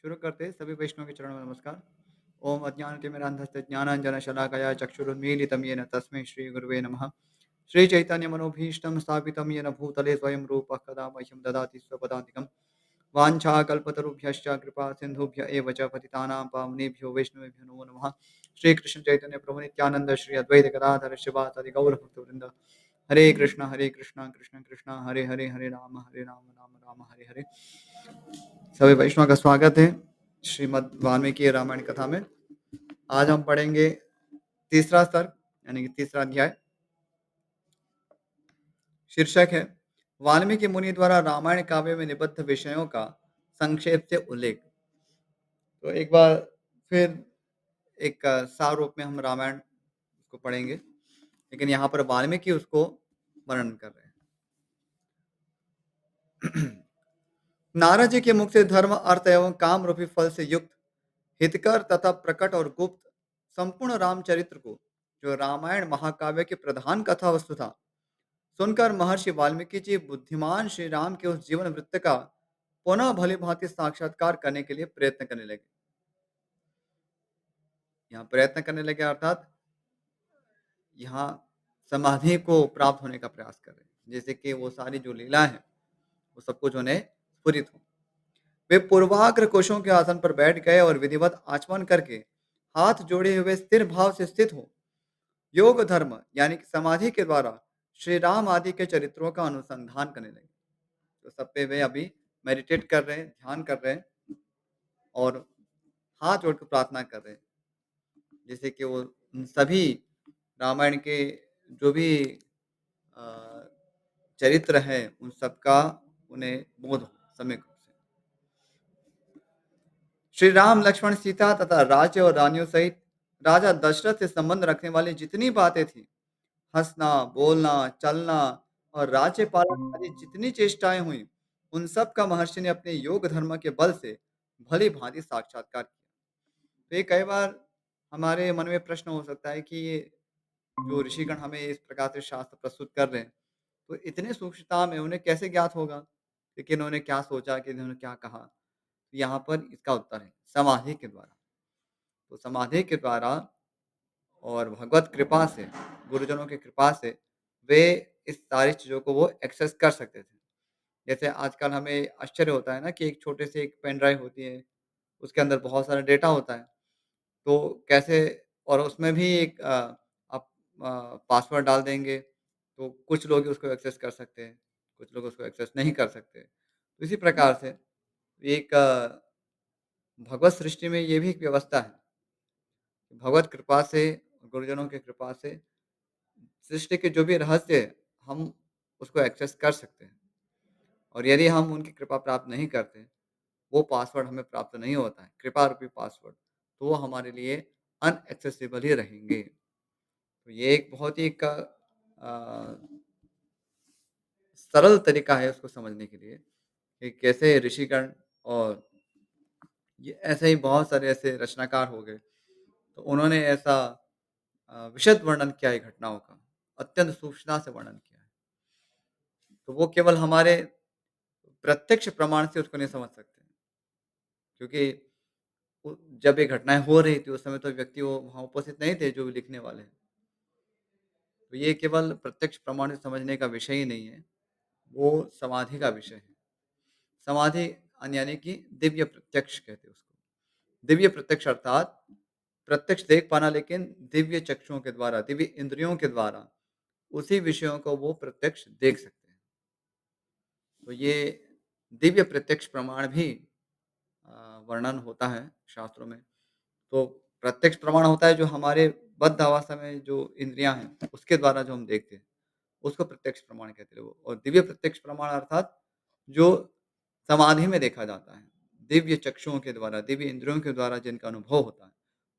शुरू करते हैं सभी वैष्णव के चरणों में नमस्कार। ओम अज्ञानतिमिरान्धस्य ज्ञानाञ्जनशलाकया चक्षुरुन्मीलितं येन तस्मै श्रीगुरुवे नमः। श्रीचैतन्यमनोभीष्टं स्थापितं येन भूतले स्वयं रूपः कदा मह्यं ददाति स्वपदान्तिकं। वाञ्छाकल्पतरुभ्यश्च कृपासिन्धुभ्य एव च पतितानां पावनेभ्यो वैष्णवेभ्यो नमो नमः। श्रीकृष्ण चैतन्य प्रभु नित्यानंद श्री अद्वैत गदाधर शिवासादि गौरभक्तवृंद। हरे कृष्णा कृष्ण कृष्णा हरे हरे, हरे राम राम राम हरे हरे। सभी वैष्णव का स्वागत है श्रीमद् वाल्मीकि रामायण कथा में। आज हम पढ़ेंगे तीसरा स्तर यानी कि तीसरा अध्याय। शीर्षक है वाल्मीकि मुनि द्वारा रामायण काव्य में निबद्ध विषयों का संक्षेप से उल्लेख। तो एक बार फिर एक सार रूप में हम रामायण को पढ़ेंगे, लेकिन यहाँ पर वाल्मीकि उसको वर्णन कर रहे हैं। नारद जी के मुख से धर्म अर्थ एवं काम रूपी फल से युक्त हितकर तथा प्रकट और गुप्त संपूर्ण रामचरित्र को, जो रामायण महाकाव्य की प्रधान कथा वस्तु था, सुनकर महर्षि वाल्मीकि जी बुद्धिमान श्री राम के उस जीवन वृत्त का पुनः भली भांति साक्षात्कार करने के लिए प्रयत्न करने लगे। यहाँ प्रयत्न करने लगे अर्थात यहाँ समाधि को प्राप्त होने का प्रयास कर रहे हैं, जैसे कि वो सारी जो लीला है वो सब कुछ उन्हें स्फुरित हो। वे पूर्वाग्र कोशों के आसन पर बैठ गए और विधिवत आचमन करके हाथ जोड़े हुए स्थिर भाव से स्थित हो योग धर्म यानी कि समाधि के द्वारा श्री राम आदि के चरित्रों का अनुसंधान करने लगे। तो सब पे वे अभी मेडिटेट कर रहे हैं, ध्यान कर रहे हैं और हाथ जोड़कर प्रार्थना कर रहे हैं, जैसे कि वो उन सभी रामायण के जो भी अ, चरित्र है उन सबका उन्हें बोध हो सम्यक रूप से। श्री राम लक्ष्मण सीता तथा राज्य और रानियों सहित राजा दशरथ से संबंध रखने वाली जितनी बातें थी, हँसना, बोलना, चलना और राज्य पालन आदि जितनी चेष्टाएँ हुईं, उन सब का महर्षि ने अपने योग धर्म के बल से भली-भाँति साक्षात्कार किया। तो ये कई बार हमारे मन में प्रश्न हो सकता है कि ये जो ऋषिगण हमें इस प्रकार से शास्त्र प्रस्तुत कर रहे हैं, तो इतने सूक्ष्मता में उन्हें कैसे ज्ञात होगा? कि इन्होंने क्या सोचा, कि इन्होंने क्या कहा? तो यहाँ पर इसका उत्तर है, समाधि के द्वारा। तो समाधि के द्वारा और भगवत कृपा से, गुरुजनों की कृपा से वे इस सारी चीज़ों को वो एक्सेस कर सकते थे। जैसे आजकल हमें आश्चर्य होता है ना कि एक छोटे से एक पेन ड्राइव होती है, उसके अंदर बहुत सारा डेटा होता है। तो कैसे और उसमें भी एक आप पासवर्ड डाल देंगे, तो कुछ लोग ही उसको एक्सेस कर सकते हैं, कुछ लोग उसको एक्सेस नहीं कर सकते। तो इसी प्रकार से एक भगवत सृष्टि में ये भी एक व्यवस्था है। भगवत कृपा से, गुरुजनों की कृपा से सृष्टि के जो भी रहस्य है, हम उसको एक्सेस कर सकते हैं और यदि हम उनकी कृपा प्राप्त नहीं करते, वो पासवर्ड हमें प्राप्त नहीं होता है, कृपा रूपी पासवर्ड, तो वो हमारे लिए अनएक्सेसिबल ही रहेंगे। तो ये एक बहुत ही एक सरल तरीका है उसको समझने के लिए कि कैसे ऋषिगण और ये ऐसे ही बहुत सारे ऐसे रचनाकार हो गए, तो उन्होंने ऐसा विशद वर्णन किया है घटनाओं का, अत्यंत सूक्ष्मता से वर्णन किया है। तो वो केवल हमारे प्रत्यक्ष प्रमाण से उसको नहीं समझ सकते, क्योंकि उ जब ये घटनाएँ हो रही थी, उस समय तो व्यक्ति वो वहाँ उपस्थित नहीं थे जो लिखने वाले हैं। तो ये केवल प्रत्यक्ष प्रमाण से समझने का विषय ही नहीं है, वो समाधि का विषय है। समाधि यानी कि दिव्य प्रत्यक्ष कहते हैं उसको। दिव्य प्रत्यक्ष अर्थात प्रत्यक्ष देख पाना, लेकिन दिव्य चक्षुओं के द्वारा, दिव्य इंद्रियों के द्वारा उसी विषयों को वो प्रत्यक्ष देख सकते हैं। तो ये दिव्य प्रत्यक्ष प्रमाण भी वर्णन होता है शास्त्रों में। तो प्रत्यक्ष प्रमाण होता है जो हमारे बद्ध अवस्था में जो इंद्रियाँ हैं, उसके द्वारा जो हम देखते हैं, उसको प्रत्यक्ष प्रमाण कहते हैं वो। और दिव्य प्रत्यक्ष प्रमाण अर्थात जो समाधि में देखा जाता है, दिव्य चक्षुओं के द्वारा, दिव्य इंद्रियों के द्वारा जिनका अनुभव होता है,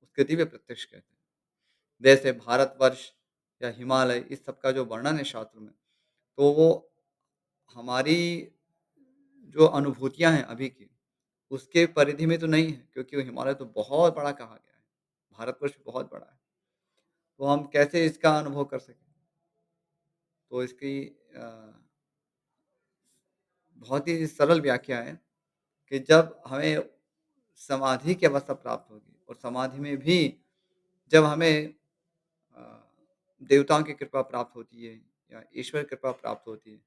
उसके दिव्य प्रत्यक्ष कहते हैं। जैसे भारतवर्ष या हिमालय, इस सब का जो वर्णन है शास्त्र में, तो वो हमारी जो अनुभूतियाँ हैं अभी की, उसके परिधि में तो नहीं है, क्योंकि वो हिमालय तो बहुत बड़ा कहा गया है। भारतवर्ष बहुत बड़ा है, तो हम कैसे इसका अनुभव कर सकें? तो इसकी अ, बहुत ही सरल व्याख्या है कि जब हमें समाधि की अवस्था प्राप्त होगी और समाधि में भी जब हमें अ, देवताओं की कृपा प्राप्त होती है या ईश्वर कृपा प्राप्त होती है,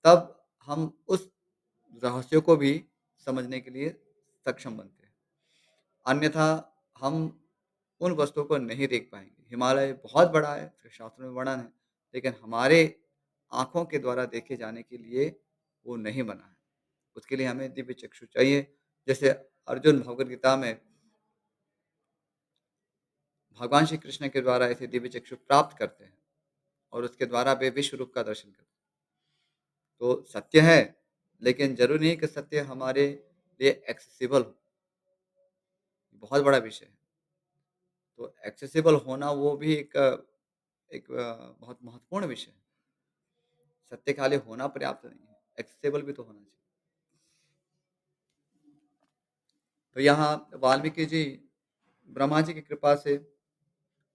तब हम उस रहस्यों को भी समझने के लिए सक्षम बनते हैं। अन्यथा हम उन वस्तुओं को नहीं देख पाएँगे। हिमालय बहुत बड़ा है, फिर शास्त्रों में वर्णन है, लेकिन हमारे आँखों के द्वारा देखे जाने के लिए वो नहीं बना है। उसके लिए हमें दिव्य चक्षु चाहिए। जैसे अर्जुन भगवद गीता में भगवान श्री कृष्ण के द्वारा ऐसे दिव्य चक्षु प्राप्त करते हैं और उसके द्वारा वे विश्व रूप का दर्शन करते हैं। तो सत्य है, लेकिन ज़रूरी नहीं कि सत्य हमारे लिए एक्सेसिबल हो, बहुत बड़ा विषय है। तो एक्सेसिबल होना वो भी बहुत महत्वपूर्ण विषय है। सत्य खाली होना पर्याप्त नहीं है, एक्सेसिबल भी तो होना चाहिए। तो यहाँ वाल्मीकि जी ब्रह्मा जी की कृपा से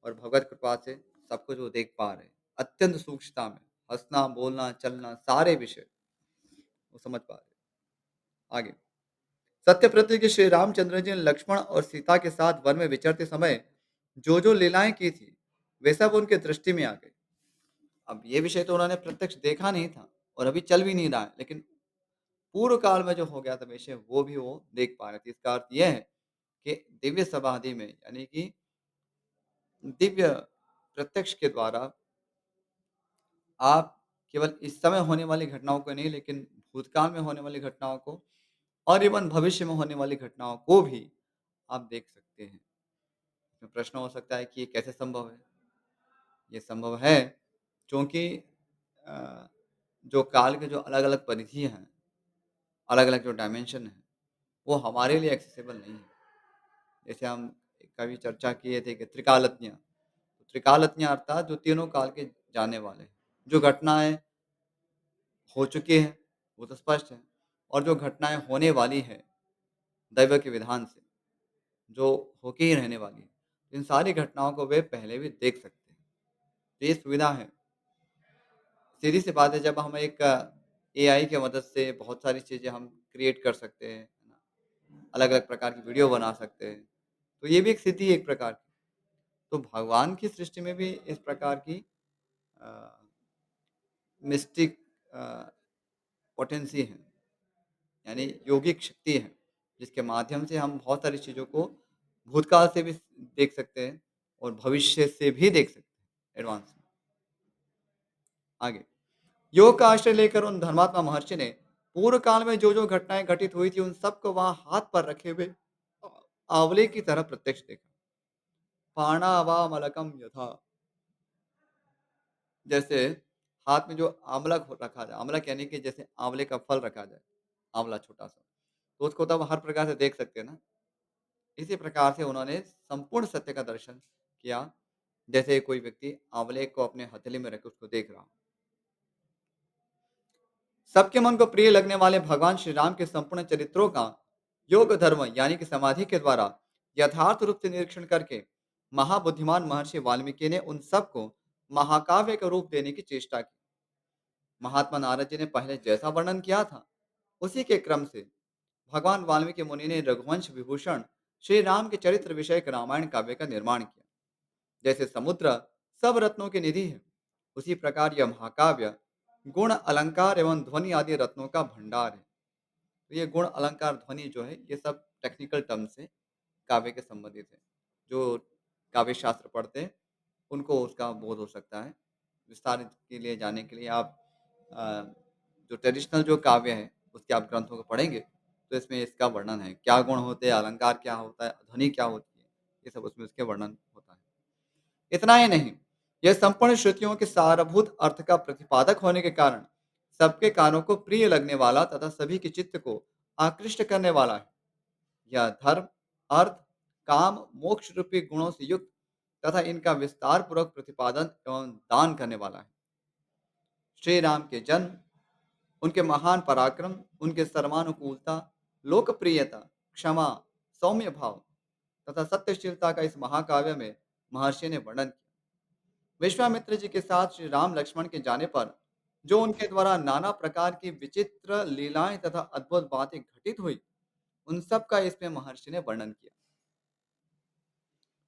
और भगवत कृपा से सब कुछ वो देख पा रहे हैं। अत्यंत सूक्ष्मता में हँसना, बोलना, चलना सारे विषय वो समझ पा रहे हैं। आगे सत्यव्रत के श्री रामचंद्र जी ने लक्ष्मण और सीता के साथ वन में विचरते समय जो लीलाएं की थी, वे सब उनके दृष्टि में आ गई। अब ये विषय तो उन्होंने प्रत्यक्ष देखा नहीं था और अभी चल भी नहीं रहा है, लेकिन पूर्व काल में जो हो गया था विषय वो भी वो देख पा रहे थे। इसका अर्थ यह है कि दिव्य समाधि में यानी कि दिव्य प्रत्यक्ष के द्वारा आप केवल इस समय होने वाली घटनाओं को नहीं, लेकिन भूतकाल में होने वाली घटनाओं को और इवन भविष्य में होने वाली घटनाओं को भी आप देख सकते हैं। इसमें प्रश्न हो सकता है कि ये कैसे संभव है? ये संभव है क्योंकि अ, जो काल के जो अलग-अलग परिधि हैं, अलग-अलग जो डायमेंशन हैं, वो हमारे लिए एक्सेसिबल नहीं है। जैसे हम कभी चर्चा किए थे कि त्रिकालज्ञ, त्रिकालज्ञ अर्थात जो तीनों काल के जानने वाले हैं। जो घटनाएँ हो चुकी हैं, वो तो स्पष्ट है और जो घटनाएँ होने वाली हैं, दैव के विधान से, जो होके ही रहने वाली हैं, इन सारी घटनाओं को वे पहले भी देख सकते हैं। तो ये सुविधा है। सीधी-सी बात है जब हम एक एआई की मदद से बहुत सारी चीज़ें हम क्रिएट कर सकते हैं, है ना? अलग-अलग प्रकार की वीडियो बना सकते हैं, तो ये भी एक सिद्धि है एक प्रकार की। तो भगवान की सृष्टि में भी इस प्रकार की अ, मिस्टिक अ, पोटेंसी है, यानी यौगिक शक्ति है, जिसके माध्यम से हम बहुत सारी चीज़ों को भूतकाल से भी देख सकते हैं और भविष्य से भी देख सकते हैं एडवांस में। आगे योग का आश्रय लेकर उन धर्मात्मा महर्षि ने पूर्व काल में जो घटनाएं घटित हुई थी उन सबको वहां हाथ पर रखे हुए आंवले की तरह प्रत्यक्ष देखा। पाणावामलकम यथा, जैसे हाथ में जो रखा जाए, आंवलक यानी कि जैसे आंवले का फल रखा जाए, आंवला छोटा सा, तो उसको तब हर प्रकार से देख सकते हैं ना। इसी प्रकार से उन्होंने संपूर्ण सत्य का दर्शन किया, जैसे कोई व्यक्ति आंवले को अपने हथेली में रख के उसको देख रहा हो। सबके मन को प्रिय लगने वाले भगवान श्री राम के संपूर्ण चरित्रों का योग धर्म यानी कि समाधि के द्वारा यथार्थ रूप से निरीक्षण करके महाबुद्धिमान महर्षि वाल्मीकि ने उन सबको महाकाव्य का रूप देने की चेष्टा की। महात्मा नारद जी ने पहले जैसा वर्णन किया था, उसी के क्रम से भगवान वाल्मीकि मुनि ने रघुवंश विभूषण श्री राम के चरित्र विषयक रामायण काव्य का निर्माण किया। जैसे समुद्र सब रत्नों की निधि है, उसी प्रकार यह महाकाव्य गुण अलंकार एवं ध्वनि आदि रत्नों का भंडार है। तो ये गुण अलंकार ध्वनि जो है ये सब टेक्निकल टर्म से काव्य के संबंधित है। जो काव्य शास्त्र पढ़ते हैं उनको उसका बोध हो सकता है। विस्तार के लिए जाने के लिए आप अ, जो ट्रेडिशनल जो काव्य है उसके आप ग्रंथों को पढ़ेंगे तो इसमें इसका वर्णन है। क्या गुण होते हैं, अलंकार क्या होता है, ध्वनि क्या होती है, ये सब उसमें उसके वर्णन होता है। इतना ही नहीं, यह संपूर्ण श्रुतियों के सारभूत अर्थ का प्रतिपादक होने के कारण सबके कानों को प्रिय लगने वाला तथा सभी के चित्त को आकृष्ट करने वाला है। यह धर्म, अर्थ, काम, मोक्ष रूपी गुणों से युक्त तथा इनका विस्तार पूर्वक प्रतिपादन एवं दान करने वाला है। श्री राम के जन्म, उनके महान पराक्रम, उनके सर्वानुकूलता, लोकप्रियता, क्षमा, सौम्य भाव तथा सत्यशीलता का इस महाकाव्य में महर्षि ने वर्णन किया। विश्वामित्र जी के साथ श्री राम लक्ष्मण के जाने पर जो उनके द्वारा नाना प्रकार की विचित्र लीलाएं तथा अद्भुत बातें घटित हुई, उन सब का इसमें महर्षि ने वर्णन किया।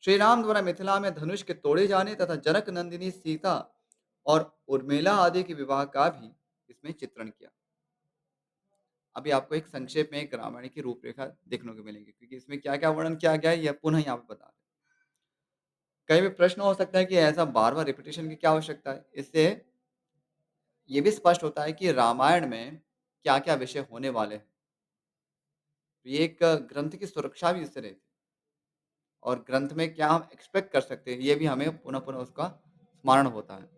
श्री राम द्वारा मिथिला में धनुष के तोड़े जाने तथा जनक नंदिनी सीता और उर्मिला आदि के विवाह का भी इसमें चित्रण किया। अभी आपको एक संक्षेप में एक रामायण की रूपरेखा देखने को मिलेगी, क्योंकि इसमें क्या-क्या वर्णन किया गया है, यह पुनः यहाँ पे बता दें। कहीं भी प्रश्न हो सकता है कि ऐसा बार-बार रिपीटिशन की क्या आवश्यकता है? इससे ये भी स्पष्ट होता है कि रामायण में क्या-क्या विषय होने वाले हैं। तो ये एक ग्रंथ की सुरक्षा भी इससे रहती है और ग्रंथ में क्या हम एक्सपेक्ट कर सकते हैं, ये भी हमें पुनः-पुनः उसका स्मरण होता है।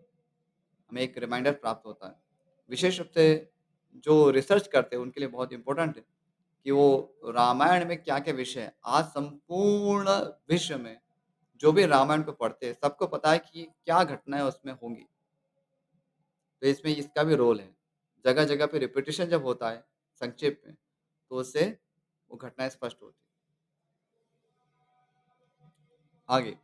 हमें एक रिमाइंडर प्राप्त होता है। विशेष रूप से जो रिसर्च करते हैं उनके लिए बहुत इम्पोर्टेंट है कि वो रामायण में क्या-क्या विषय हैं। आज संपूर्ण विश्व में जो भी रामायण को पढ़ते हैं, सबको पता है कि क्या घटनाएँ उसमें होंगी। तो इसमें इसका भी रोल है। जगह-जगह पे रिपिटिशन जब होता है संक्षेप में, तो उससे वो घटनाएँ स्पष्ट होती हैं। आगे,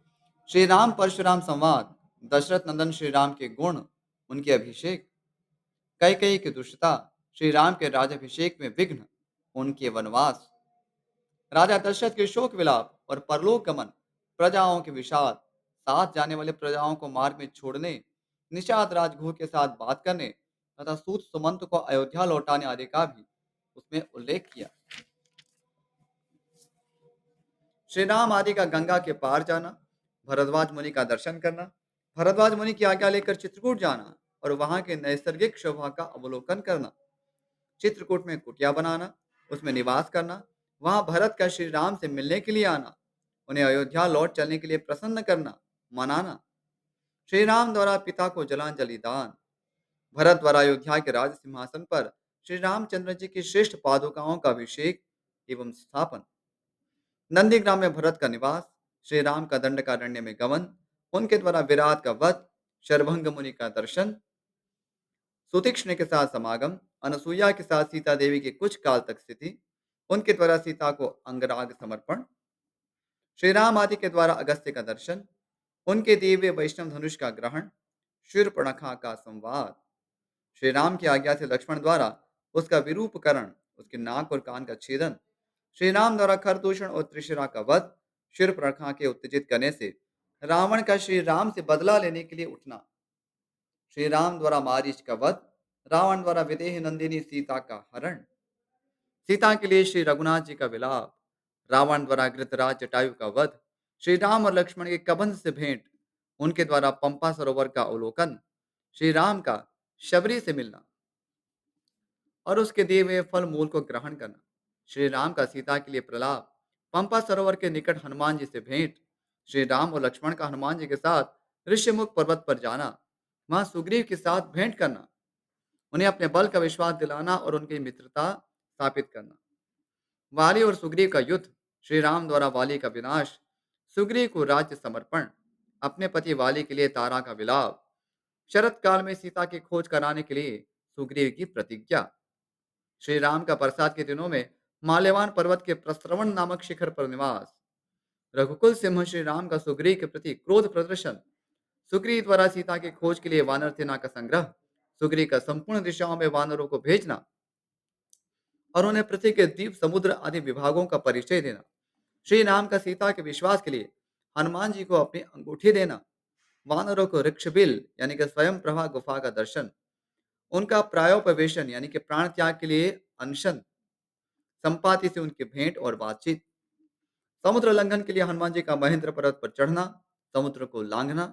श्री राम परशुराम संवाद, दशरथ नंदन श्री राम के गुण, उनके अभिषेक, कैकेयी की दुष्टता, श्री राम के राज्याभिषेक में विघ्न, उनके वनवास, राजा दशरथ के शोक विलाप और परलोक गमन, प्रजाओं के विषाद, साथ जाने वाले प्रजाओं को मार्ग में छोड़ने, निषाद राजगुह के साथ बात करने तथा सूत सुमंत को अयोध्या लौटाने आदि का भी उसमें उल्लेख किया। श्री राम आदि का गंगा के पार जाना, भरद्वाज मुनि का दर्शन करना, भरद्वाज मुनि की आज्ञा लेकर चित्रकूट जाना और वहां के नैसर्गिक शोभा का अवलोकन करना, चित्रकूट में कुटिया बनाना, उसमें निवास करना, वहां भरत का श्री राम से मिलने के लिए आना, उन्हें अयोध्या लौट चलने के लिए प्रसन्न करना, मनाना, श्री राम द्वारा पिता को जलांजलि दान, भरत द्वारा अयोध्या के राज सिंहासन पर श्री रामचंद्र जी की श्रेष्ठ पादुकाओं का अभिषेक एवं स्थापन, नंदीग्राम में भरत का निवास, श्री राम का दंडकारण्य में गमन, उनके द्वारा विराट का वध, शरभंग मुनि का दर्शन, सुतीक्ष्ण के साथ समागम, अनसुईया के साथ सीता देवी की कुछ काल तक स्थिति, उनके द्वारा सीता को अंगराग समर्पण, श्री राम आदि के द्वारा अगस्त्य का दर्शन, उनके दिव्य वैष्णव धनुष का ग्रहण, शूर्पणखा का संवाद, श्री राम की आज्ञा से लक्ष्मण द्वारा उसका विरूपकरण, उसके नाक और कान का छेदन, श्री राम द्वारा खरदूषण और त्रिशिरा का वध, शूर्पणखा के उत्तेजित करने से रावण का श्री राम से बदला लेने के लिए उठना, श्री राम द्वारा मारीच का वध, रावण द्वारा विदेह नंदिनी सीता का हरण, सीता के लिए श्री रघुनाथ जी का विलाप, रावण द्वारा घृतराज जटायु का वध, श्री राम और लक्ष्मण के कबंध से भेंट, उनके द्वारा पंपा सरोवर का अवलोकन, श्री राम का शबरी से मिलना और उसके दिए हुए फल मूल को ग्रहण करना, श्री राम का सीता के लिए प्रलाप, पंपा सरोवर के निकट हनुमान जी से भेंट, श्री राम और लक्ष्मण का हनुमान जी के साथ ऋषिमुख पर्वत पर जाना, वहां सुग्रीव के साथ भेंट करना, उन्हें अपने बल का विश्वास दिलाना और उनकी मित्रता स्थापित करना, वाली और सुग्रीव का युद्ध, श्री राम द्वारा वाली का विनाश, सुग्रीव को राज्य समर्पण, अपने पति वाली के लिए तारा का विलाप, शरत काल में सीता की खोज कराने के लिए सुग्रीव की प्रतिज्ञा, श्री राम का बरसात के दिनों में माल्यवान पर्वत के प्रस्रवण नामक शिखर पर निवास, रघुकुल सिंह श्री राम का सुग्रीव के प्रति क्रोध प्रदर्शन, सुग्रीव द्वारा सीता की खोज के लिए वानर सेना का संग्रह, सुग्रीव का संपूर्ण दिशाओं में वानरों को भेजना और उन्हें पृथ्वी के द्वीप समुद्र आदि विभागों का परिचय देना, श्री राम का सीता के विश्वास के लिए हनुमान जी को अपनी अंगूठी देना, वानरों को ऋक्षबिल यानी कि स्वयं प्रभा गुफा का दर्शन, उनका प्रायोपवेशन यानी कि प्राण त्याग के लिए अनशन, संपाति से उनकी भेंट और बातचीत, समुद्र लंघन के लिए हनुमान जी का महेंद्र पर्वत पर चढ़ना, समुद्र को लांघना,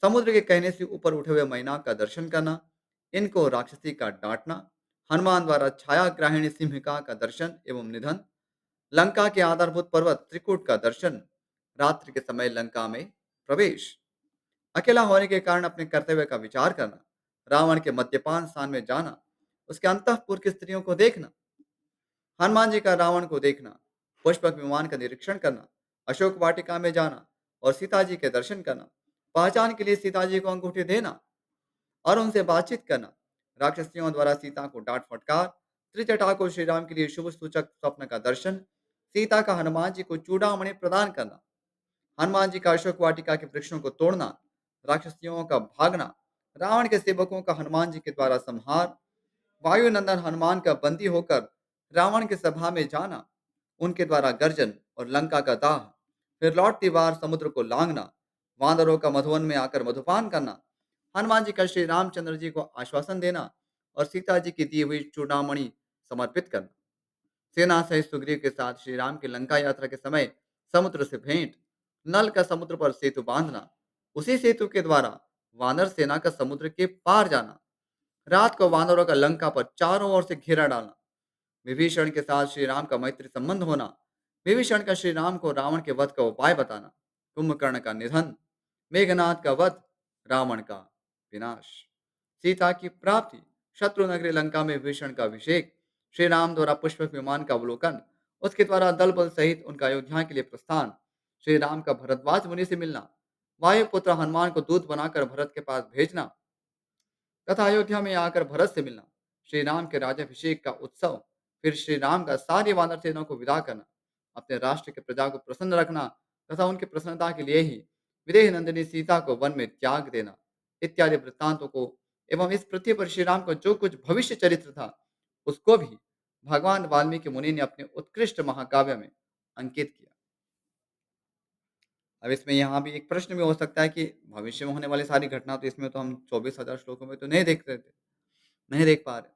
समुद्र के कहने से ऊपर उठे हुए मैनाक का दर्शन करना, इनको राक्षसी का डांटना, हनुमान द्वारा छाया ग्राहिणी सिंहिका का दर्शन एवं निधन, लंका के आधारभूत पर्वत त्रिकूट का दर्शन, रात्रि के समय लंका में प्रवेश, अकेला होने के कारण अपने कर्तव्य का विचार करना, रावण के मद्यपान स्थान में जाना, उसके अंतःपुर की स्त्रियों को देखना, हनुमान जी का रावण को देखना, पुष्पक विमान का निरीक्षण करना, अशोक वाटिका में जाना और सीता जी के दर्शन करना, पहचान के लिए सीता जी को अंगूठी देना और उनसे बातचीत करना, राक्षसियों द्वारा सीता को डांट फटकार, त्रिजटा को श्री राम के लिए शुभ सूचक स्वप्न का दर्शन, सीता का हनुमान जी को चूड़ामणि प्रदान करना, हनुमान जी का अशोक वाटिका के वृक्षों को तोड़ना, राक्षसियों का भागना, रावण के सेवकों का हनुमान जी के द्वारा संहार, वायुनंदन हनुमान का बंदी होकर रावण की सभा में जाना, उनके द्वारा गर्जन और लंका का दाह, फिर लौटती बार समुद्र को लांघना, वानरों का मधुवन में आकर मधुपान करना, हनुमान जी का श्री रामचंद्र जी को आश्वासन देना और सीता जी की दी हुई चूड़ामणि समर्पित करना। सेना सहित सुग्रीव के साथ श्री राम की लंका यात्रा के समय समुद्र से भेंट, नल का समुद्र पर सेतु बांधना, उसी सेतु के द्वारा वानर सेना का समुद्र के पार जाना, रात को वानरों का लंका पर चारों ओर से घेरा डालना, विभीषण के साथ श्री राम का मैत्री संबंध होना, विभीषण का श्री राम को रावण के वध का उपाय बताना, कुंभकर्ण का निधन, मेघनाथ का वध, रावण का विनाश, सीता की प्राप्ति, शत्रु नगरी लंका में विभीषण का अभिषेक, श्री राम द्वारा पुष्पक विमान का अवलोकन, उसके द्वारा दल बल सहित उनका अयोध्या के लिए प्रस्थान, श्री राम का भरद्वाज मुनि से मिलना, वायुपुत्र हनुमान को दूत बनाकर भरत के पास भेजना तथा अयोध्या में आकर भरत से मिलना, श्री राम के राज्याभिषेक का उत्सव, फिर श्री राम का सारी वानर सेना को विदा करना, अपने राष्ट्र के प्रजा को प्रसन्न रखना तथा उनकी प्रसन्नता के लिए ही विदेह नंदिनी सीता को वन में त्याग देना, इत्यादि वृत्तांतों को एवं इस पृथ्वी पर श्री राम का जो कुछ भविष्य चरित्र था, उसको भी भगवान वाल्मीकि मुनि ने अपने उत्कृष्ट महाकाव्य में अंकित किया। अब इसमें यहाँ भी एक प्रश्न भी हो सकता है कि भविष्य में होने वाली सारी घटना तो इसमें तो हम 24,000 श्लोकों में तो नहीं देख रहे थे, नहीं देख पा रहे।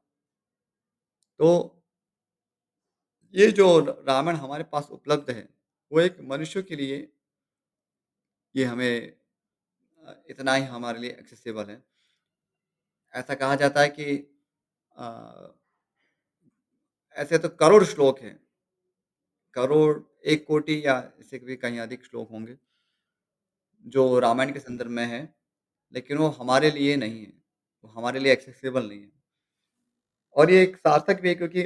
तो ये जो रामायण हमारे पास उपलब्ध है, वो एक मनुष्य के लिए ये हमें इतना ही हमारे लिए एक्सेसिबल है। ऐसा कहा जाता है कि अ, ऐसे तो करोड़ श्लोक हैं, करोड़ 1 कोटि या इससे भी कहीं अधिक श्लोक होंगे, जो रामायण के संदर्भ में हैं, लेकिन वो हमारे लिए नहीं है, वो हमारे लिए एक्सेसिबल नहीं है। और ये एक सार्थक भी है क्योंकि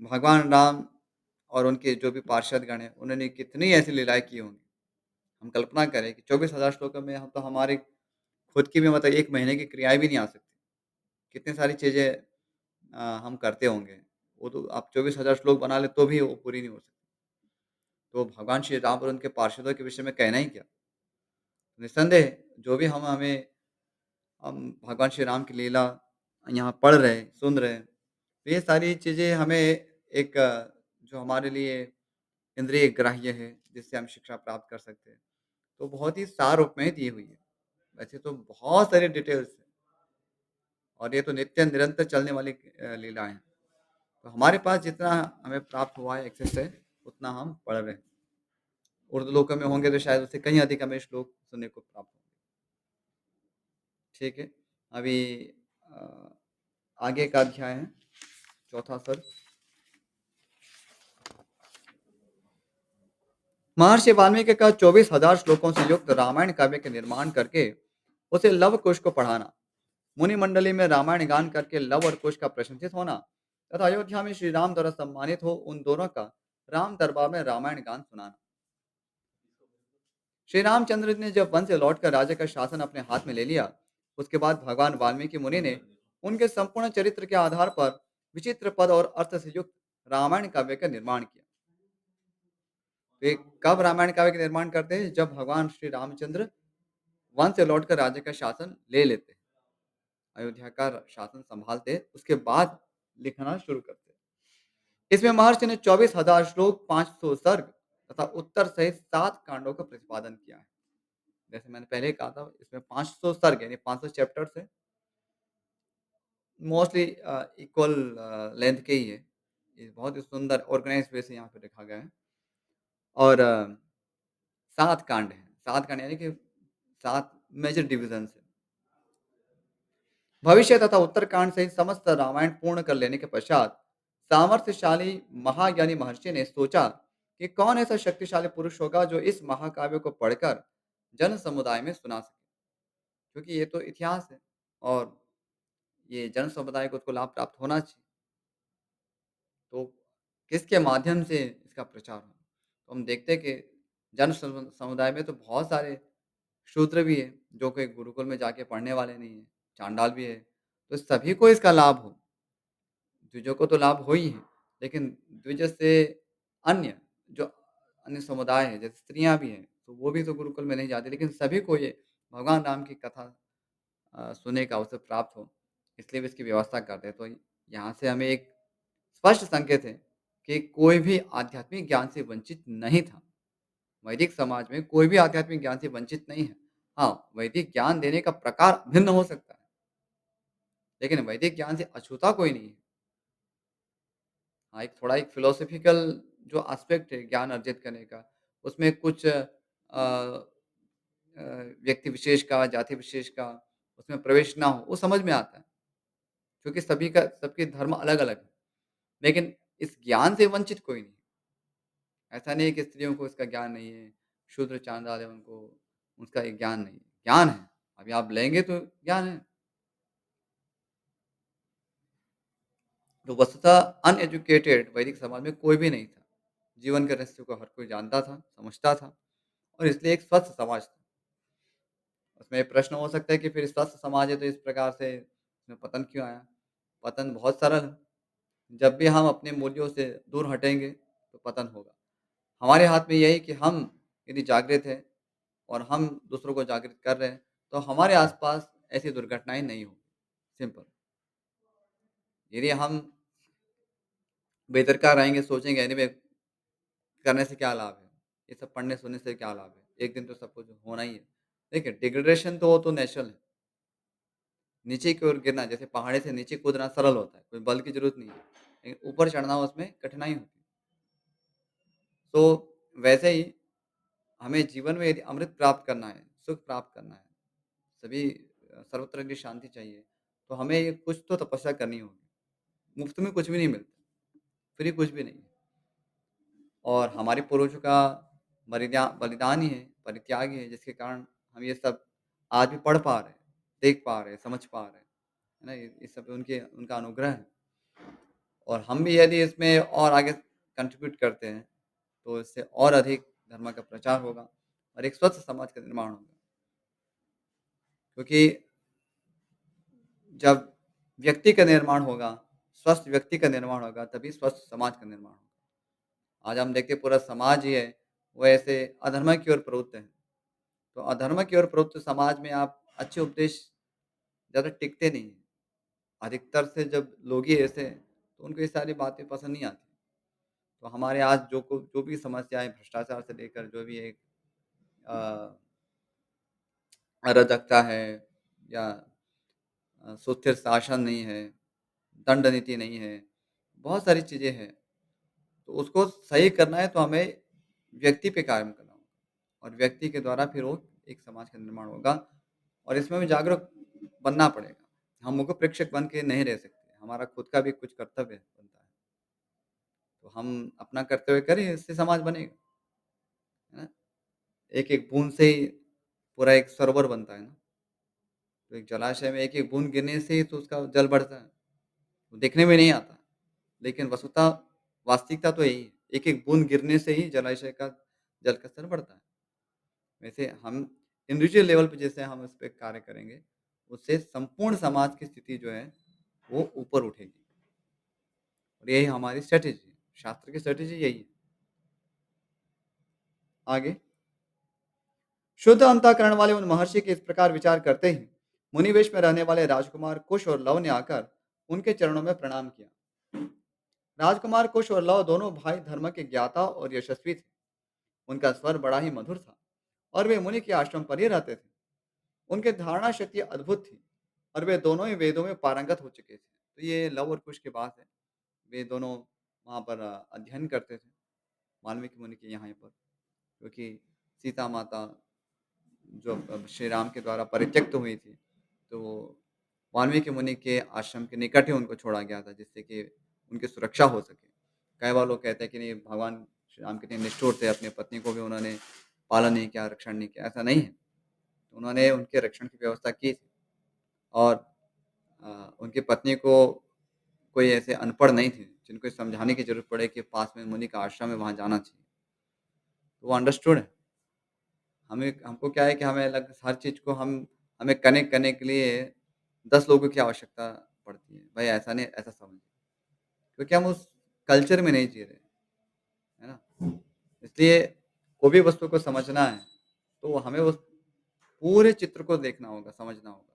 भगवान राम और उनके जो भी पार्षदगण हैं, उन्होंने कितनी ऐसी लीलाएँ की होंगी। हम कल्पना करें कि 24,000 श्लोकों में हम तो हमारी खुद की भी मतलब 1 महीने की क्रियाएँ भी नहीं आ सकती। कितनी सारी चीज़ें हम करते होंगे। वो तो आप 24,000 श्लोक बना लें तो भी वो पूरी नहीं हो सकती। तो भगवान श्री राम और उनके पार्षदों के विषय में कहना ही क्या? निस्संदेह जो भी हम भगवान श्री राम की लीला यहाँ पढ़ रहे हैं, सुन रहे हैं, तो ये सारी चीज़ें हमें एक जो हमारे लिए इंद्रिय ग्राह्य है, जिससे हम शिक्षा प्राप्त कर सकते हैं, तो बहुत ही सार रूप में दी हुई है। वैसे तो बहुत सारी डिटेल्स हैं और ये तो नित्य निरंतर चलने वाली लीलाएँ हैं। तो हमारे पास जितना हमें प्राप्त हुआ है एक्सेस है, उतना हम पढ़ रहे हैं। उर्दू लोकों में होंगे तो शायद उससे कहीं अधिक हमें श्लोक सुनने को प्राप्त होंगे। ठीक है, अभी अ, आगे का अध्याय है, चौथा सर्ग। महर्षि वाल्मीकि का 24,000 श्लोकों से युक्त रामायण काव्य के निर्माण करके उसे लव कुश को पढ़ाना, मुनि मंडली में रामायण गान करके लव और कुश का प्रशंसित होना तथा अयोध्या में श्री राम द्वारा सम्मानित हो उन दोनों का राम दरबार में रामायण गान सुनाना। श्री रामचंद्र ने जब वन से लौटकर राज्य का शासन अपने हाथ में ले लिया, उसके बाद भगवान वाल्मीकि मुनि ने उनके संपूर्ण चरित्र के आधार पर विचित्र पद और अर्थ से युक्त रामायण काव्य का निर्माण किया। वे कब रामायण काव्य का निर्माण करते हैं? जब भगवान श्री रामचंद्र वन से लौटकर राज्य का शासन ले लेते हैं, अयोध्या का शासन संभालते हैं, उसके बाद लिखना शुरू करते हैं। इसमें महर्षि ने 24,000 श्लोक, 500 सर्ग तथा उत्तर सहित 7 कांडों का प्रतिपादन किया है। जैसे मैंने पहले ही कहा था, इसमें 500 सर्ग यानी 500 चैप्टर्स हैं। मोस्टली इक्वल लेंथ के ही है। ये बहुत ही सुंदर ऑर्गेनाइज़्ड वे से यहाँ पे लिखा गया है और 7 कांड हैं। 7 कांड यानी कि 7 मेजर डिविज़न्स हैं। भविष्य तथा उत्तरकांड सहित समस्त रामायण पूर्ण कर लेने के पश्चात सामर्थ्यशाली महाज्ञानी महर्षि ने सोचा कि कौन ऐसा शक्तिशाली पुरुष होगा जो इस महाकाव्य को पढ़कर जन समुदाय में सुना सके, क्योंकि ये तो इतिहास है और ये जन समुदाय को उसको लाभ प्राप्त होना चाहिए। तो किसके माध्यम से इसका प्रचार हो? तो हम देखते हैं कि समुदाय में तो बहुत सारे शूद्र भी हैं, जो कि गुरुकुल में जाके पढ़ने वाले नहीं हैं, चांडाल भी है। तो सभी को इसका लाभ हो, द्विजों को तो लाभ हो ही है, लेकिन द्विज से अन्य जो अन्य समुदाय है, जैसे स्त्रियाँ भी हैं, तो वो भी तो गुरुकुल में नहीं जाती, लेकिन सभी को ये भगवान राम की कथा सुनने का अवसर प्राप्त हो, इसलिए भी इसकी व्यवस्था करते हैं। तो यहाँ से हमें एक स्पष्ट संकेत है कि कोई भी आध्यात्मिक ज्ञान से वंचित नहीं था। वैदिक समाज में कोई भी आध्यात्मिक ज्ञान से वंचित नहीं है। हाँ, वैदिक ज्ञान देने का प्रकार भिन्न हो सकता है, लेकिन वैदिक ज्ञान से अछूता कोई नहीं है। हाँ, एक थोड़ा एक फिलॉसॉफिकल जो एस्पेक्ट है ज्ञान अर्जित करने का, उसमें कुछ व्यक्ति विशेष का, जाति विशेष का उसमें प्रवेश ना हो, वो समझ में आता है, क्योंकि सभी का सबके धर्म अलग-अलग है। लेकिन इस ज्ञान से वंचित कोई नहीं है। ऐसा नहीं है कि स्त्रियों को इसका ज्ञान नहीं है, शूद्र चांडाल है उनको उसका ये ज्ञान नहीं है। ज्ञान है, अभी आप लेंगे तो ज्ञान है। तो वस्तुतः अनएजुकेटेड वैदिक समाज में कोई भी नहीं था। जीवन के रहस्य को हर कोई जानता था, समझता था और इसलिए एक स्वस्थ समाज था। उसमें एक प्रश्न हो सकता है कि फिर स्वस्थ समाज है तो इस प्रकार से इसमें पतन क्यों आया? पतन बहुत सरल है, जब भी हम अपने मूल्यों से दूर हटेंगे तो पतन होगा। हमारे हाथ में यही है कि हम यदि जागृत हैं और हम दूसरों को जागृत कर रहे हैं, तो हमारे आस-पास ऐसी दुर्घटनाएँ नहीं होंगी, सिंपल। यदि हम बेदरकार रहेंगे, सोचेंगे एनीवे करने से क्या लाभ है? ये सब पढ़ने-सुनने से क्या लाभ है? एक दिन तो सब कुछ होना ही है। देखिए डिग्रेडेशन तो वो तो नेचुरल है। नीचे की ओर गिरना जैसे पहाड़ी से नीचे कूदना सरल होता है, कोई बल की ज़रूरत नहीं है। लेकिन ऊपर चढ़ना उसमें कठिनाई होती है। तो वैसे ही हमें जीवन में यदि अमृत प्राप्त करना है, सुख प्राप्त करना है, सभी सर्वत्र यदि शांति चाहिए, तो हमें ये कुछ तो तपस्या करनी होगी। मुफ्त में कुछ भी नहीं मिलता, फ्री कुछ भी नहीं है। और हमारे पूर्वजों का बलिदान ही है, परित्याग ही है, जिसके कारण हम ये सब आज भी पढ़ पा रहे हैं, देख पा रहे हैं, समझ पा रहे हैं। है ना? ये सब उनके उनका अनुग्रह है और हम भी यदि इसमें और आगे कंट्रीब्यूट करते हैं, तो इससे और अधिक धर्म का प्रचार होगा और एक स्वस्थ समाज का निर्माण होगा। क्योंकि जब व्यक्ति का निर्माण होगा, स्वस्थ व्यक्ति का निर्माण होगा, तभी स्वस्थ समाज का निर्माण होगा। आज हम देखते हैं पूरा समाज ही है, वो ऐसे अधर्म की ओर प्रवृत्त है। तो अधर्म की ओर प्रवृत्त समाज में आप अच्छे उपदेश ज़्यादा टिकते नहीं हैं। अधिकतर से जब लोग ही ऐसे हैं, तो उनको ये सारी बातें पसंद नहीं आती। तो हमारे आज जो भी समस्याएँ भ्रष्टाचार से लेकर जो भी एक अ, अराजकता है या सुस्थिर शासन नहीं है, दंड नीति नहीं है, बहुत सारी चीज़ें हैं। तो उसको सही करना है तो हमें व्यक्ति पे काम करना होगा और व्यक्ति के द्वारा फिर वो एक समाज का निर्माण होगा और इसमें भी जागरूक बनना पड़ेगा। हम मुख्य प्रेक्षक बन के नहीं रह सकते, हमारा खुद का भी कुछ कर्तव्य बनता है। तो हम अपना कर्तव्य करें, इससे समाज बनेगा, है ना? एक-एक बूँद से ही पूरा एक सरोवर बनता है ना, तो एक जलाशय में एक-एक बूँद गिरने से ही तो उसका जल बढ़ता है, वो देखने में नहीं आता, लेकिन वस्तुतः वास्तविकता तो यही है, एक-एक बूँद गिरने से ही जलाशय का जल का स्तर बढ़ता है। वैसे हम इंडिविजुअल लेवल पे जैसे हम इस पे कार्य करेंगे, उससे संपूर्ण समाज की स्थिति जो है, वो ऊपर उठेगी और यही हमारी स्ट्रैटेजी है, शास्त्र की स्ट्रैटेजी यही है। आगे शुद्ध अंतःकरण वाले उन महर्षि के इस प्रकार विचार करते ही मुनिवेश में रहने वाले राजकुमार कुश और लव ने आकर उनके चरणों में प्रणाम किया। राजकुमार कुश और लव दोनों भाई धर्म के ज्ञाता और यशस्वी थे। उनका स्वर बड़ा ही मधुर था और वे मुनि के आश्रम पर ही रहते थे। उनकी धारणा शक्ति अद्भुत थी और वे दोनों ही वेदों में पारंगत हो चुके थे। तो ये लव और कुश की बात है। वे दोनों वहाँ पर अध्ययन करते थे वाल्मीकि मुनि के यहाँ पर, क्योंकि सीता माता जो श्री राम के द्वारा परित्यक्त हुई थी, तो वाल्मीकि मुनि के आश्रम के निकट ही उनको छोड़ा गया था, जिससे कि उनकी सुरक्षा हो सके। कई बार लोग कहते हैं कि नहीं भगवान श्री राम कितने निष्ठुर थे, अपनी पत्नी को भी उन्होंने पालन नहीं किया, रक्षण नहीं किया, ऐसा नहीं है। उन्होंने उनके रक्षण की व्यवस्था की थी और उनकी पत्नी को कोई ऐसे अनपढ़ नहीं थे, जिनको समझाने की ज़रूरत पड़े कि पास में मुनि का आश्रम है, वहाँ जाना चाहिए। तो वो अंडरस्टूड है। हमें हमको क्या है कि हमें अलग हर चीज़ को हमें कनेक्ट करने के लिए 10 लोगों की आवश्यकता पड़ती है। भाई ऐसा नहीं, ऐसा समझिए। क्योंकि हम उस कल्चर में नहीं जी रहे, है ना? इसलिए कोई भी वस्तु को समझना है, तो हमें उस पूरे चित्र को देखना होगा, समझना होगा।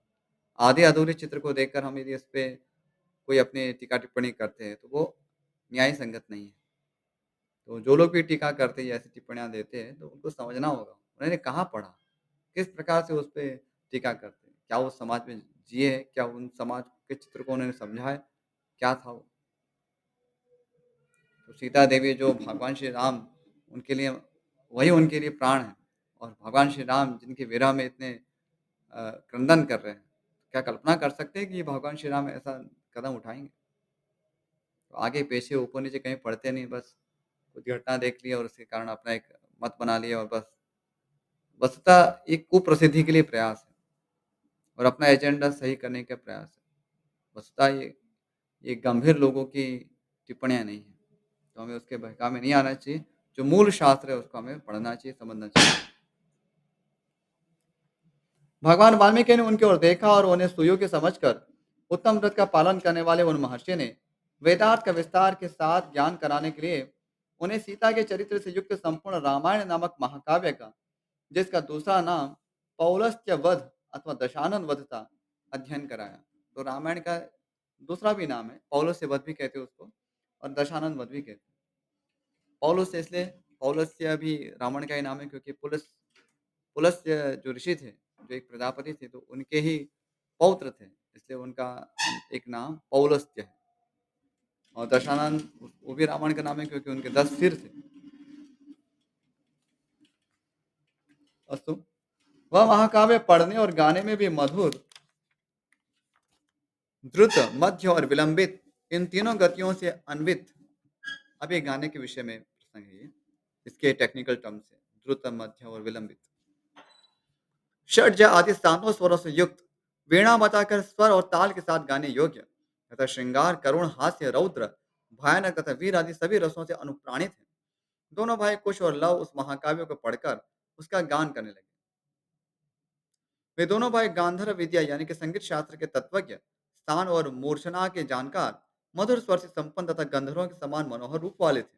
आधे-अधूरे चित्र को देखकर हम यदि इस पे कोई अपनी टीका-टिप्पणी करते हैं, तो वो न्याय संगत नहीं है। तो जो लोग भी टीका करते हैं या ऐसी टिप्पणियाँ देते हैं, तो उनको समझना होगा, उन्होंने कहाँ पढ़ा? किस प्रकार से उस पे टीका करते हैं? क्या वो समाज में जिए हैं? क्या उन समाज के चित्र को उन्होंने समझा है? क्या था वो? तो सीता देवी जो भगवान श्री राम उनके लिए वही उनके लिए प्राण है और भगवान श्री राम जिनके विरह में इतने क्रंदन कर रहे हैं, क्या कल्पना कर सकते हैं कि भगवान श्री राम ऐसा कदम उठाएँगे? तो आगे पीछे ऊपर-नीचे कहीं पढ़ते नहीं बस कुछ घटना देख लिया और उसके कारण अपना एक मत बना लिया और बस वस्तुतः एक कुप्रसिद्धि के लिए प्रयास है और अपना एजेंडा सही करने का प्रयास है। वस्तुतः ये गंभीर लोगों की टिप्पणियाँ नहीं हैं, तो हमें उसके बहकावे में नहीं आना चाहिए। जो मूल शास्त्र है उसको हमें पढ़ना चाहिए, समझना चाहिए। भगवान वाल्मीकि ने उनकी ओर देखा और उन्हें सुयोग्य समझकर उत्तम व्रत का पालन करने वाले उन महर्षि ने वेदार्थ का विस्तार के साथ ज्ञान कराने के लिए उन्हें सीता के चरित्र से युक्त संपूर्ण रामायण नामक महाकाव्य का, जिसका दूसरा नाम पौलस्त्य वध अथवा दशानन वध था, अध्ययन कराया। तो रामायण का दूसरा भी नाम है, पौलुस्य वध भी कहते हैं उसको और दशानन वध भी कहते हैं। पौलुस इसलिए पौलुस्य भी रावण का ही नाम है क्योंकि पुलस्त्य जो ऋषि थे, जो एक प्रजापति थे, तो उनके ही पौत्र थे, इसलिए उनका एक नाम पौलस्त्य है। और दशानन वो भी रावण का नाम है क्योंकि उनके 10 सिर थे। अस्तु, वह महाकाव्य पढ़ने और गाने में भी मधुर, द्रुत, मध्य और विलंबित इन तीनों गतियों से अन्वित। अब ये गाने के विषय में प्रसंग है ये, इसके टेक्निकल टर्म्स है, द्रुत, मध्य और विलंबित। षड्ज आदि स्थानों स्वरों से युक्त, वीणा बजाकर स्वर और ताल के साथ गाने योग्य तथा श्रृंगार, करुण, हास्य, रौद्र, भयानक तथा वीर आदि सभी रसों से अनुप्राणित है। दोनों भाई कुश और लव उस महाकाव्य को पढ़कर उसका गान करने लगे। वे दोनों भाई गांधर्व विद्या यानी कि संगीत शास्त्र के तत्वज्ञ, स्थान और मूर्छना के जानकार, मधुर स्वर से संपन्न तथा गंधर्वों के समान मनोहर रूप वाले थे।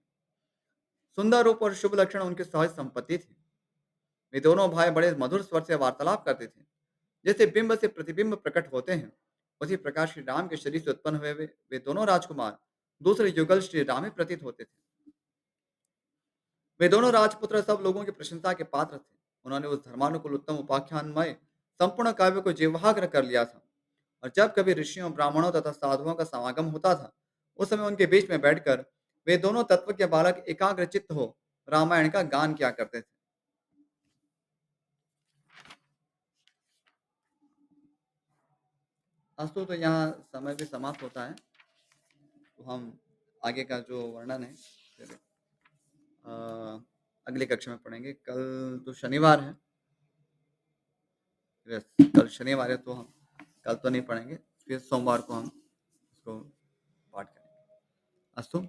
सुंदर रूप और शुभ लक्षण उनकी सहज संपत्ति थी। वे दोनों भाई बड़े मधुर स्वर से वार्तालाप करते थे। जैसे बिंब से प्रतिबिंब प्रकट होते हैं, उसी प्रकार श्री राम के शरीर से उत्पन्न हुए वे दोनों राजकुमार दूसरे युगल श्री राम ही प्रतीत होते थे। वे दोनों राजपुत्र सब लोगों की प्रशंसा के पात्र थे। उन्होंने उस धर्मानुकूल उत्तम उपाख्यानमय संपूर्ण काव्य को जीवहाग्र कर लिया था और जब कभी ऋषियों, ब्राह्मणों तथा साधुओं का समागम होता था, उस समय उनके बीच में बैठकर वे दोनों तत्व के बालक एकाग्र चित्त हो रामायण का गान किया करते थे। अस्तु, तो यहाँ समय भी समाप्त होता है, तो हम आगे का जो वर्णन है फिर अगली कक्षा में पढ़ेंगे। कल तो शनिवार है, यस, कल शनिवार है तो हम कल तो नहीं पढ़ेंगे, फिर सोमवार को हम इसको पाठ करेंगे। अस्तु,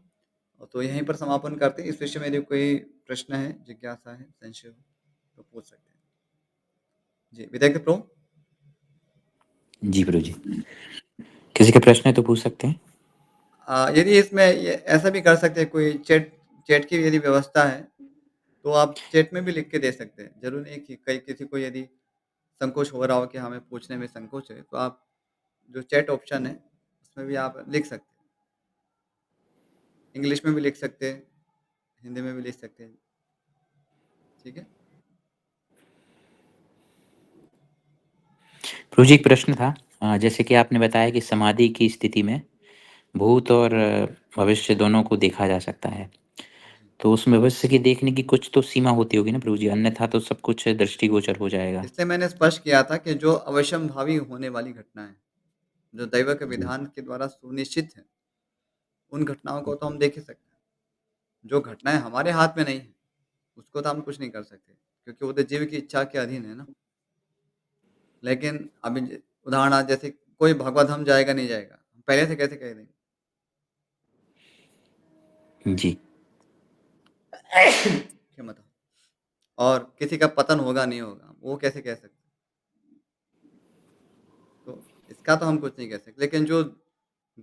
तो यहीं पर समापन करते हैं। इस विषय में यदि कोई प्रश्न है, जिज्ञासा है, संशय हो तो पूछ सकते हैं। जी, विद्यार्थी प्रो। जी प्रभु जी, किसी के प्रश्न है तो पूछ सकते हैं। यदि इसमें ये ऐसा भी कर सकते हैं, कोई चैट चैट की यदि व्यवस्था है, तो आप चैट में भी लिख के दे सकते हैं। ज़रूरी नहीं कि कहीं किसी को यदि संकोच हो रहा हो कि हमें पूछने में संकोच है, तो आप जो चैट ऑप्शन है, उसमें भी आप लिख सकते हैं। इंग्लिश में भी लिख सकते हैं, हिंदी में भी लिख सकते हैं। ठीक है? प्रभु जी, एक प्रश्न था। जैसे कि आपने बताया कि समाधि की स्थिति में भूत और भविष्य दोनों को देखा जा सकता है। जी। तो उस भविष्य की देखने की कुछ तो सीमा होती होगी ना प्रभु जी, अन्यथा तो सब कुछ दृष्टिगोचर हो जाएगा। इसलिए मैंने स्पष्ट किया था कि जो अवश्यंभावी होने वाली घटनाएँ, जो दैव के जी। विधान के द्वारा सुनिश्चित हैं, उन घटनाओं को तो हम देख ही सकते हैं। जो घटनाएँ हमारे हाथ में नहीं हैं, उसको तो हम कुछ नहीं कर सकते, क्योंकि वो तो जीव की इच्छा के अधीन है ना। लेकिन अभी उदाहरणार्थ जैसे कोई भगवत धाम जाएगा, नहीं जाएगा, हम पहले से कैसे कह देंगे? जी। क्षमता। और किसी का पतन होगा, नहीं होगा, वो कैसे कह सकते हैं? तो इसका तो हम कुछ नहीं कह सकते। लेकिन जो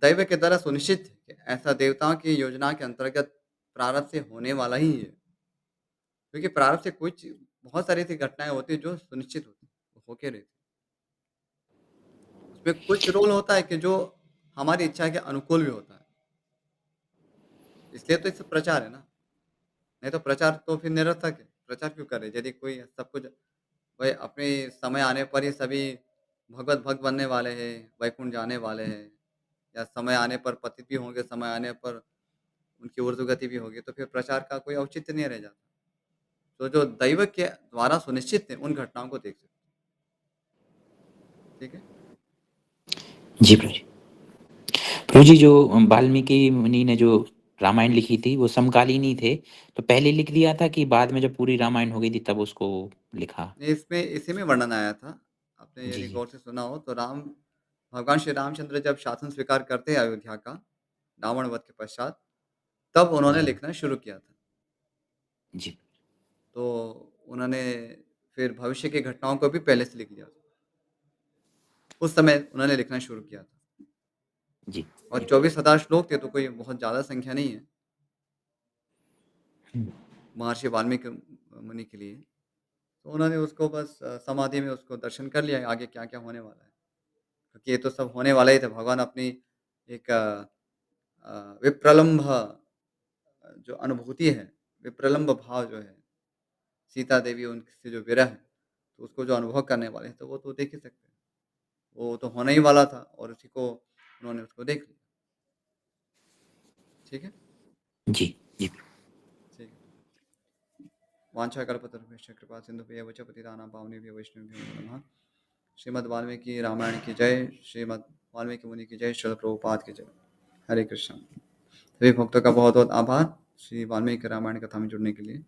दैव के द्वारा सुनिश्चित है कि ऐसा देवताओं की योजना के अंतर्गत प्रारब्ध से होने वाला ही है। क्योंकि प्रारब्ध से कोई चीज़ बहुत सारी ऐसी घटनाएँ होती हैं जो सुनिश्चित होती हैं, वो होके रहती हैं। उसमें कुछ रोल होता है कि जो हमारी इच्छा के अनुकूल भी होता है। इसलिए तो इससे प्रचार है ना। नहीं तो प्रचार तो फिर निरर्थक है। प्रचार क्यों करें? यदि कोई सब कुछ भाई अपने समय आने पर ही सभी भगवत भक्त बनने वाले हैं, वैकुंठ जाने वाले हैं या समय आने पर पतित भी होंगे, समय आने पर उनकी ऊर्ध्वगति भी होगी, तो फिर प्रचार का कोई औचित्य नहीं रह जाता। तो जो दैव के द्वारा सुनिश्चित है, उन घटनाओं को देख सकते हैं, ठीक है? जी प्रभु जी। प्रभु जी, जो वाल्मीकि मुनि ने जो रामायण लिखी थी, वो समकालीन ही थे, तो पहले लिख दिया था कि बाद में जब पूरी रामायण हो गई थी तब उसको लिखा? नहीं, इसमें इसी में वर्णन आया था। आपने जी, यदि जी। गौर से सुना हो तो भगवान श्री रामचंद्र जब शासन स्वीकार करते हैं अयोध्या का, रावण वध के पश्चात, तब उन्होंने जी, लिखना शुरू किया था। जी, तो उन्होंने फिर भविष्य की घटनाओं को भी पहले से लिख लिया था। उस समय उन्होंने लिखना शुरू किया था जी, और जी। 24,000 श्लोक थे, तो कोई बहुत ज़्यादा संख्या नहीं है, हुँ, महर्षि वाल्मीकि मुनि के लिए। तो उन्होंने उसको बस समाधि में उसको दर्शन कर लिया, आगे क्या-क्या होने वाला है। क्योंकि ये तो सब होने वाला ही था। भगवान अपनी एक विप्रलंभ जो अनुभूति है, विप्रलंभ भाव जो है, सीता देवी उनसे जो विरह है, तो उसको जो अनुभव करने वाले हैं, तो वो तो देख ही सकते हैं। वो तो होने ही वाला था और उसी को उन्होंने उसको देख लिया। ठीक है? जी, जी। ठीक है। वाञ्छाकल्पतरुभ्यश्च कृपा सिन्धुभ्येव च पतितानां पावनेभ्यो वैष्णवेभ्यो नमो नमः। श्रीमद् वाल्मीकि रामायण की जय, श्रीमद् वाल्मीकि मुनि की जय, श्रील प्रभुपाद की जय। हरे कृष्ण। सभी भक्तों का बहुत-बहुत आभार, श्री वाल्मीकि रामायण कथा में जुड़ने के लिए।